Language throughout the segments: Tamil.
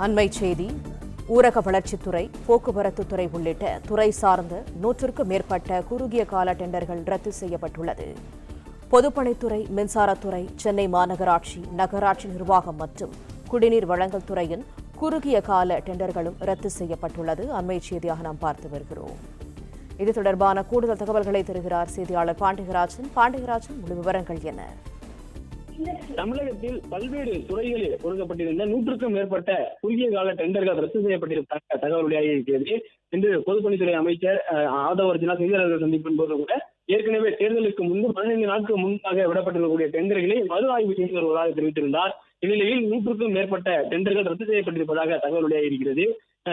அண்மைச் செய்தி. ஊரக வளர்ச்சித்துறை, போக்குவரத்துத்துறை உள்ளிட்ட துறை சார்ந்த 100க்கும் மேற்பட்ட குறுகிய கால டெண்டர்கள் ரத்து செய்யப்பட்டுள்ளது. பொதுப்பணித்துறை, மின்சாரத்துறை, சென்னை மாநகராட்சி, நகராட்சி நிர்வாகம் மற்றும் குடிநீர் வழங்கல் துறையின் குறுகிய கால டெண்டர்களும் ரத்து செய்யப்பட்டுள்ளது. அண்மைச் செய்தியாக நாம் பார்த்து வருகிறோம். இது தொடர்பான கூடுதல் தகவல்களை தருகிறார் செய்தியாளர் பாண்டியராஜன். முழு விவரங்கள் என்ன? தமிழகத்தில் பல்வேறு துறைகளில் கொடுக்கப்பட்டிருந்த 100க்கும் மேற்பட்ட குறுகிய கால டெண்டர்கள் ரத்து செய்யப்பட்டிருப்பதாக தகவல் வெளியாகி இருக்கிறது. இன்று பொதுப்பணித்துறை அமைச்சர் ஆதவ் அர்ஜுனா செய்தியாளர்கள் சந்திப்பின் போது கூட ஏற்கனவே தேர்தலுக்கு முன்பு 15 நாட்கள் முன்பாக விடப்பட்டிருக்கக்கூடிய டெண்டர்களை மறு ஆய்வு செய்து வருவதாக தெரிவித்திருந்தார். இந்நிலையில் 100க்கும் மேற்பட்ட டெண்டர்கள் ரத்து செய்யப்பட்டிருப்பதாக தகவல் வெளியாகி இருக்கிறது.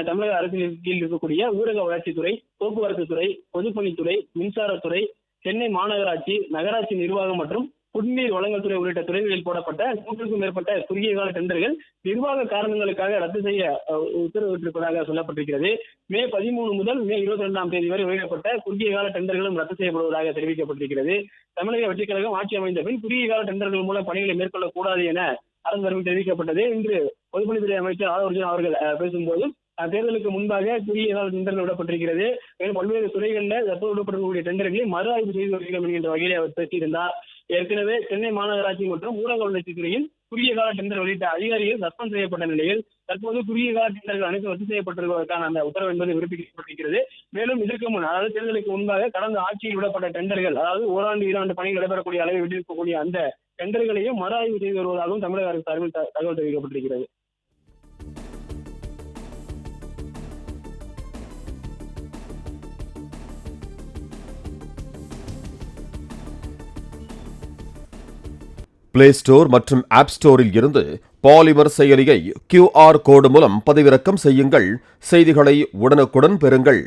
தமிழக அரசின் கீழ் இருக்கக்கூடிய ஊரக வளர்ச்சித்துறை, போக்குவரத்துத்துறை, பொதுப்பணித்துறை, மின்சாரத்துறை, சென்னை மாநகராட்சி, நகராட்சி நிர்வாகம் மற்றும் குடிநீர் வழங்கல் துறை உள்ளிட்ட துறைகளில் போடப்பட்ட 100க்கும் மேற்பட்ட குறுகிய கால டெண்டர்கள் நிர்வாக காரணங்களுக்காக ரத்து செய்ய உத்தரவிட்டிருப்பதாக சொல்லப்பட்டிருக்கிறது. மே 13 முதல் மே 22ஆம் தேதி வரை வெளியிடப்பட்ட குறுகிய கால டெண்டர்களும் ரத்து செய்யப்படுவதாக தெரிவிக்கப்பட்டிருக்கிறது. தமிழக வெற்றிக் கழகம் ஆட்சி அமைந்த பின் குறுகிய கால டெண்டர்கள் மூலம் பணிகளை மேற்கொள்ளக்கூடாது என அரசு தரப்பில் தெரிவிக்கப்பட்டது. இன்று பொதுப்பணித்துறை அமைச்சர் ஆதவ் அர்ஜுனா அவர்கள் பேசும்போது தேர்தலுக்கு முன்பாக குறுகிய கால டெண்டர்கள் விடப்பட்டிருக்கிறது. மேலும் பல்வேறு துறைகளில் தற்போது விடப்படக்கூடிய டெண்டர்களை மறு ஆய்வு செய்து வருகிறோம் என்கின்ற வகையில் அவர் பேசியிருந்தார். ஏற்கனவே சென்னை மாநகராட்சி மற்றும் ஊரக வளர்ச்சித்துறையில் குறுகிய கால டெண்டர் வெளியிட்ட அதிகாரிகள் சஸ்பெண்ட் செய்யப்பட்ட நிலையில் தற்போது குறுகிய கால டெண்டர்கள் அனைத்து ரத்து செய்யப்பட்டிருப்பதற்கான அந்த உத்தரவு என்பது விடுவிக்கப்பட்டிருக்கிறது. மேலும் இதற்கு முன், அதாவது தேர்தலுக்கு முன்பாக கடந்த ஆட்சியில் விடப்பட்ட டெண்டர்கள், அதாவது ஓராண்டு 2 பணிகள் நடைபெறக்கூடிய அளவில் விட்டிருக்கக்கூடிய அந்த டெண்டர்களையும் மறு ஆய்வு செய்து வருவதாகவும் தமிழக அரசு சார்பில் தகவல் தெரிவிக்கப்பட்டிருக்கிறது. பிளே ஸ்டோர் மற்றும் ஆப் ஸ்டோரில் இருந்து பாலிமர் செயலியை QR கோடு மூலம் பதிவிறக்கம் செய்யுங்கள். செய்திகளை உடனுக்குடன் பெறுங்கள்.